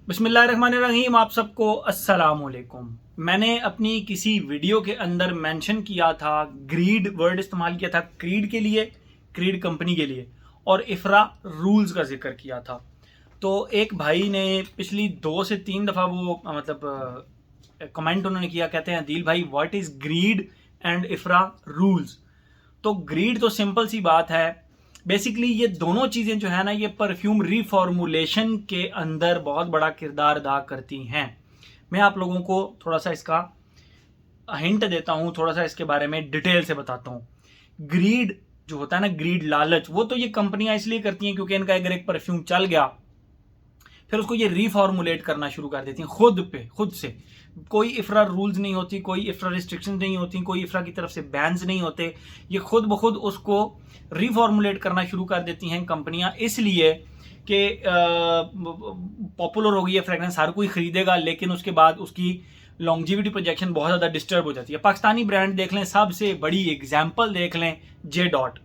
बिस्मिल्लाहिर्रहमानिर्रहीम। आप सबको अस्सलाम वालेकुम। मैंने अपनी किसी वीडियो के अंदर मेंशन किया था, ग्रीड वर्ड इस्तेमाल किया था क्रीड के लिए, क्रीड कंपनी के लिए, और इफ्रा रूल्स का जिक्र किया था। तो एक भाई ने पिछली 2 से 3 दफ़ा वो कमेंट उन्होंने किया, कहते हैं दिल भाई what is grid and इफ्रा rules. तो ग्रीड तो सिंपल सी बात है। बेसिकली ये दोनों चीज़ें जो है ना, ये परफ्यूम रिफॉर्मुलेशन के अंदर बहुत बड़ा किरदार अदा करती हैं। मैं आप लोगों को थोड़ा सा इसका हिंट देता हूँ, थोड़ा सा इसके बारे में डिटेल से बताता हूँ। ग्रीड जो होता है ना, ग्रीड लालच, वो तो ये कंपनियां इसलिए करती हैं क्योंकि इनका अगर एक परफ्यूम चल गया फिर उसको ये रीफॉर्मुलेट करना शुरू कर देती हैं खुद से। कोई इफ्रा रूल्स नहीं होती, कोई इफ्रा रिस्ट्रिक्शन नहीं होती, कोई इफ्रा की तरफ से बैन्स नहीं होते। ये खुद ब खुद उसको रीफॉर्मुलेट करना शुरू कर देती हैं कंपनियां, इसलिए कि पॉपुलर हो गई है फ्रेगरेंस, हर कोई खरीदेगा, लेकिन उसके बाद उसकी लॉन्जिविटी प्रोजेक्शन बहुत ज़्यादा डिस्टर्ब हो जाती है। पाकिस्तानी ब्रांड देख लें, सबसे बड़ी एग्जाम्पल देख लें, जे डॉट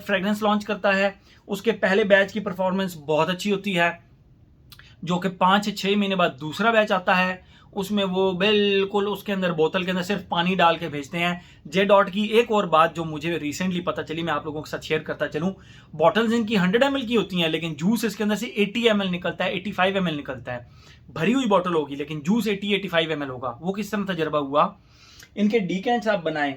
फ्रेगरेंस लॉन्च करता है, उसके पहले बैच की परफॉर्मेंस बहुत अच्छी होती है, जो कि 5 से 6 महीने बाद दूसरा बैच आता है, उसमें वो बिल्कुल उसके अंदर बोतल के अंदर सिर्फ पानी डाल के भेजते हैं। जे डॉट की एक और बात जो मुझे रिसेंटली पता चली, मैं आप लोगों के साथ शेयर करता चलूं। बॉटल्स इनकी 100 ml की होती हैं, लेकिन जूस इसके अंदर से 80 ml निकलता है, 85 ml निकलता है। भरी हुई बॉटल होगी लेकिन जूस 80-85 ml होगा। वो किस तरह तजर्बा हुआ, इनके डीकेंट्स आप बनाएं,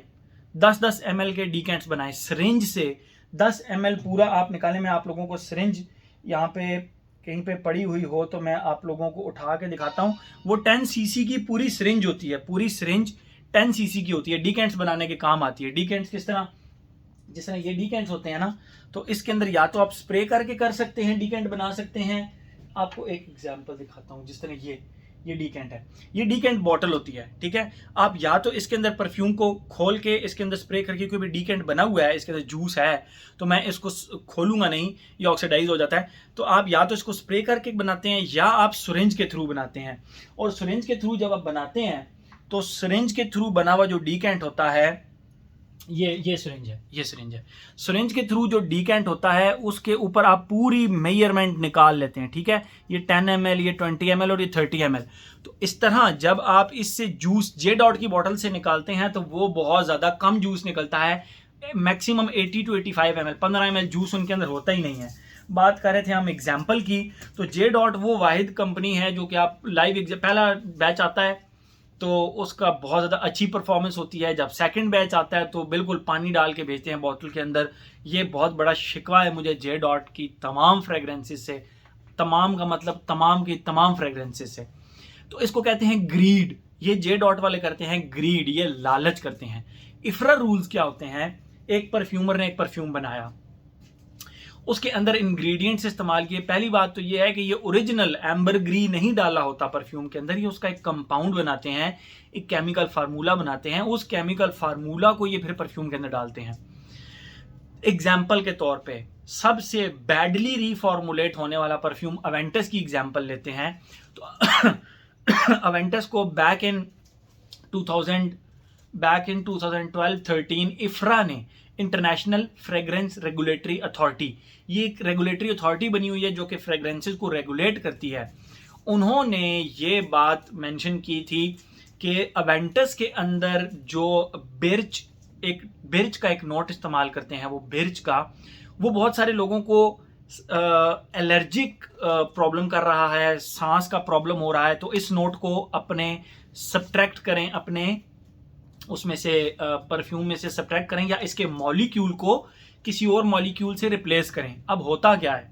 10-10 ml के डीकेंट्स बनाएं, सिरिंज से 10 ml पूरा आप निकालें। मैं आप लोगों को सिरिंज यहाँ पे कहीं पे पड़ी हुई हो तो मैं आप लोगों को उठा के दिखाता हूँ। वो 10 cc की पूरी सिरिंज होती है, पूरी सिरिंज 10 cc की होती है, डीकेंट्स बनाने के काम आती है। डीकेंट्स किस तरह, जिस तरह ये डीकेंट्स होते हैं ना, तो इसके अंदर या तो आप स्प्रे करके कर सकते हैं, डीकेंट बना सकते हैं। आपको एक एग्जांपल दिखाता हूँ, जिस तरह ये डीकेंट है, ये डीकेंट बॉटल होती है, ठीक है। आप या तो इसके अंदर परफ्यूम को खोल के इसके अंदर स्प्रे करके, कोई भी डीकेंट बना हुआ है, इसके अंदर जूस है, तो मैं इसको खोलूंगा नहीं, ये ऑक्सीडाइज हो जाता है। तो आप या तो इसको स्प्रे करके बनाते हैं या आप सिरिंज के थ्रू बनाते हैं। और सिरिंज के थ्रू जब आप बनाते हैं तो सिरिंज के थ्रू बना हुआ जो डीकेंट होता है, ये सिरिंज है। सिरिंज के थ्रू जो डीकेंट होता है उसके ऊपर आप पूरी मेजरमेंट निकाल लेते हैं, ठीक है। ये 10 ml, ये 20 ml और ये 30 ml। तो इस तरह जब आप इससे जूस जे डॉट की बॉटल से निकालते हैं तो वो बहुत ज़्यादा कम जूस निकलता है, मैक्सिमम 80-85 ml, 15 ml जूस उनके अंदर होता ही नहीं है। बात कर रहे थे हम एग्जाम्पल की, तो जे डॉट वो वाहिद कंपनी है जो कि आप लाइव पहला बैच आता है तो उसका बहुत ज़्यादा अच्छी परफॉर्मेंस होती है। जब सेकंड बैच आता है तो बिल्कुल पानी डाल के भेजते हैं बोतल के अंदर। ये बहुत बड़ा शिकवा है मुझे जे डॉट की तमाम फ्रेगरेंसेस से, तमाम का मतलब तमाम की तमाम फ्रेगरेंसेस से। तो इसको कहते हैं ग्रीड, ये जे डॉट वाले करते हैं ग्रीड, ये लालच करते हैं। इफ्रा रूल्स क्या होते हैं, एक परफ्यूमर ने एक परफ्यूम बनाया, उसके अंदर इंग्रेडिएंट्स इस्तेमाल किए। पहली बात तो ये है कि ये ओरिजिनल एम्बरग्री नहीं डाला होता परफ्यूम के अंदर, ये उसका एक कंपाउंड बनाते हैं, एक केमिकल फार्मूला बनाते हैं, उस केमिकल फार्मूला को ये फिर परफ्यूम के अंदर डालते हैं। एग्जाम्पल के तौर पे सबसे बैडली रीफॉर्मुलेट होने वाला परफ्यूम अवेंटस की एग्जाम्पल लेते हैं। तो अवेंटस को बैक इन 2012-13 इफ्रा ने, इंटरनेशनल फ्रेगरेंस रेगुलेटरी अथॉरिटी, ये एक रेगुलेटरी अथॉरिटी बनी हुई है जो कि फ्रेगरेंसेस को रेगुलेट करती है। उन्होंने ये बात मेंशन की थी कि अवेंटस के अंदर जो बिर्च का एक नोट इस्तेमाल करते हैं, वो बिर्च का, वो बहुत सारे लोगों को एलर्जिक प्रॉब्लम कर रहा है, सांस का प्रॉब्लम हो रहा है। तो इस नोट को अपने सब्ट्रैक्ट करें, अपने उसमें से परफ्यूम में से सब्ट्रैक्ट करें, या इसके मॉलिक्यूल को किसी और मॉलिक्यूल से रिप्लेस करें। अब होता क्या है,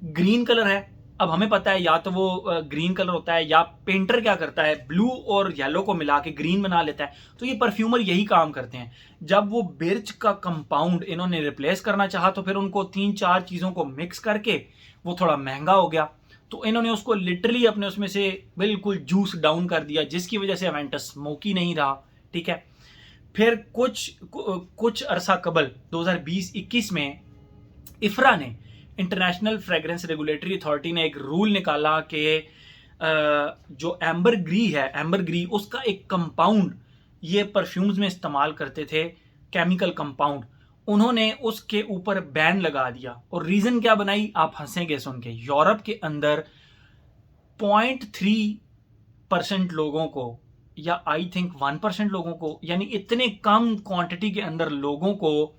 ग्रीन कलर है, अब हमें पता है या तो वो ग्रीन कलर होता है, या पेंटर क्या करता है ब्लू और येलो को मिला के ग्रीन बना लेता है। तो ये परफ्यूमर यही काम करते हैं। जब वो बिर्च का कंपाउंड इन्होंने रिप्लेस करना चाहा तो फिर उनको 3-4 चीज़ों को मिक्स करके वो थोड़ा महंगा हो गया, तो इन्होंने उसको लिटरली अपने उसमें से बिल्कुल जूस डाउन कर दिया, जिसकी वजह से अवेंटस स्मोकी नहीं रहा, ठीक है। फिर कुछ अरसा कबल 2020-21 में इफ्रा ने, इंटरनेशनल फ्रेगरेंस रेगुलेटरी अथॉरिटी ने एक रूल निकाला कि जो एम्बरग्री उसका एक कंपाउंड ये परफ्यूम्स में इस्तेमाल करते थे, केमिकल कंपाउंड, उन्होंने उसके ऊपर बैन लगा दिया। और रीज़न क्या बनाई, आप हंसेंगे सुन के। यूरोप के अंदर 0.3% लोगों को, या आई थिंक 1% लोगों को, यानी इतने कम क्वांटिटी के अंदर लोगों को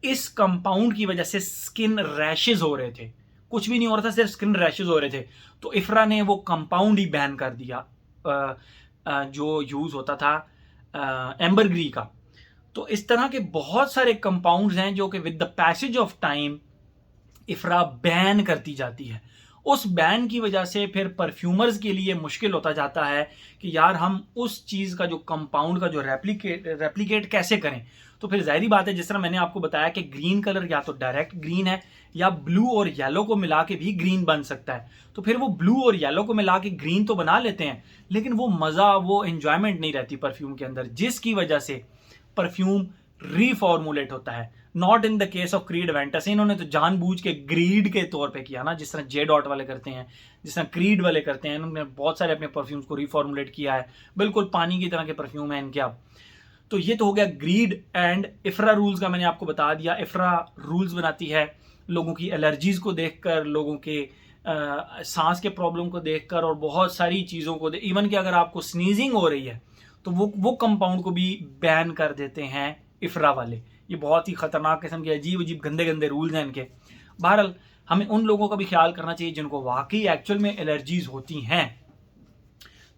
इस कंपाउंड की वजह से स्किन रैशेज हो रहे थे। कुछ भी नहीं हो रहा था, सिर्फ स्किन रैशेज हो रहे थे। तो इफ्रा ने वो कंपाउंड ही बैन कर दिया जो यूज होता था एम्बरग्री का। तो इस तरह के बहुत सारे कंपाउंड्स हैं जो कि with the passage of time इफ्रा ban करती जाती है। उस बैन की वजह से फिर परफ्यूमर्स के लिए मुश्किल होता जाता है कि यार हम उस चीज़ का जो कंपाउंड का जो रेप्लिकेट कैसे करें। तो फिर जाहिर बात है, जिस तरह मैंने आपको बताया कि ग्रीन कलर या तो डायरेक्ट ग्रीन है या ब्लू और येलो को मिला के भी ग्रीन बन सकता है। तो फिर वो ब्लू और येलो को मिला के ग्रीन तो बना लेते हैं, लेकिन वो मज़ा, वो एंजॉयमेंट नहीं रहती परफ्यूम के अंदर, जिसकी वजह से परफ्यूम रीफॉर्मुलेट होता है। Not in the case of creed Ventus. इन्होंने तो जानबूझ के ग्रीड के तौर पे किया ना, जिस तरह जे डॉट वाले करते हैं, जिस तरह क्रीड वाले करते हैं। इन्होंने बहुत सारे अपने परफ्यूम्स को रीफॉर्मुलेट किया है, बिल्कुल पानी की तरह के परफ्यूम है इनके अब। तो ये तो हो गया ग्रीड एंड इफ्रा रूल्स का, मैंने आपको बता दिया। इफ्रा रूल्स बनाती है लोगों की एलर्जीज को देखकर, लोगों के सांस के प्रॉब्लम को देखकर, और बहुत सारी चीज़ों को इवन कि अगर आपको स्नीजिंग हो रही है तो वो कंपाउंड को भी बैन कर देते हैं इफ्रा वाले। ये बहुत ही खतरनाक किस्म के अजीब अजीब गंदे गंदे रूल्स हैं इनके। बहरहाल हमें उन लोगों का भी ख्याल करना चाहिए जिनको वाकई एक्चुअल में एलर्जीज होती हैं।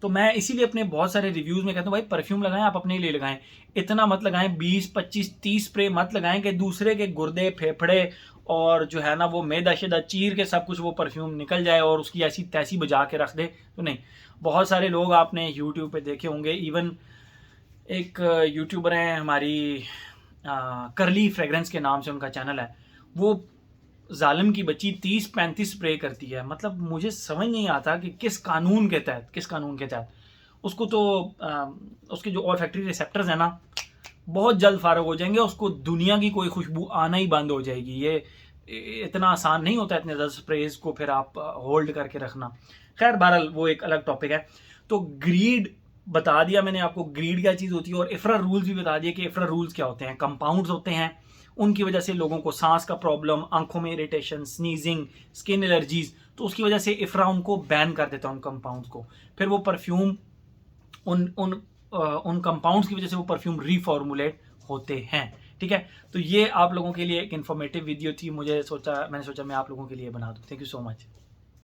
तो मैं इसीलिए अपने बहुत सारे रिव्यूज़ में कहता हूँ भाई परफ्यूम लगाएं, आप अपने लिए लगाएं, इतना मत लगाएं 20 25 30 स्प्रे मत लगाएं कि दूसरे के गुर्दे फेफड़े और जो है ना वो मैदा शैदा चीर के सब कुछ वो परफ्यूम निकल जाए और उसकी ऐसी तैसी बजा के रख दे। तो नहीं, बहुत सारे लोग आपने यूट्यूब पे देखे होंगे, इवन एक यूट्यूबर हैं हमारी करली फ्रेगरेंस के नाम से उनका चैनल है, वो जालिम की बच्ची 30-35 स्प्रे करती है। मतलब मुझे समझ नहीं आता कि किस कानून के तहत उसको तो उसके जो और फैक्ट्री रिसेप्टर्स हैं ना बहुत जल्द फारग हो जाएंगे, उसको दुनिया की कोई खुशबू आना ही बंद हो जाएगी। ये इतना आसान नहीं होता इतने ज़्यादा स्प्रेज को फिर आप होल्ड करके रखना। खैर बहरहाल वो एक अलग टॉपिक है। तो ग्रीड बता दिया मैंने आपको, ग्रीड क्या चीज़ होती है, और इफ्रा रूल्स भी बता दिए कि इफ्रा रूल्स क्या होते हैं। कंपाउंड्स होते हैं, उनकी वजह से लोगों को सांस का प्रॉब्लम, आंखों में इरिटेशन, स्नीजिंग, स्किन एलर्जीज, तो उसकी वजह से इफ्रा उनको बैन कर देता है, उन कंपाउंड्स को। फिर वो परफ्यूम उन कंपाउंड्स की वजह से वो परफ्यूम रीफॉर्मुलेट होते हैं। ठीक है, तो ये आप लोगों के लिए एक इन्फॉर्मेटिव वीडियो थी, मैंने सोचा मैं आप लोगों के लिए बना दूं। Thank you so much.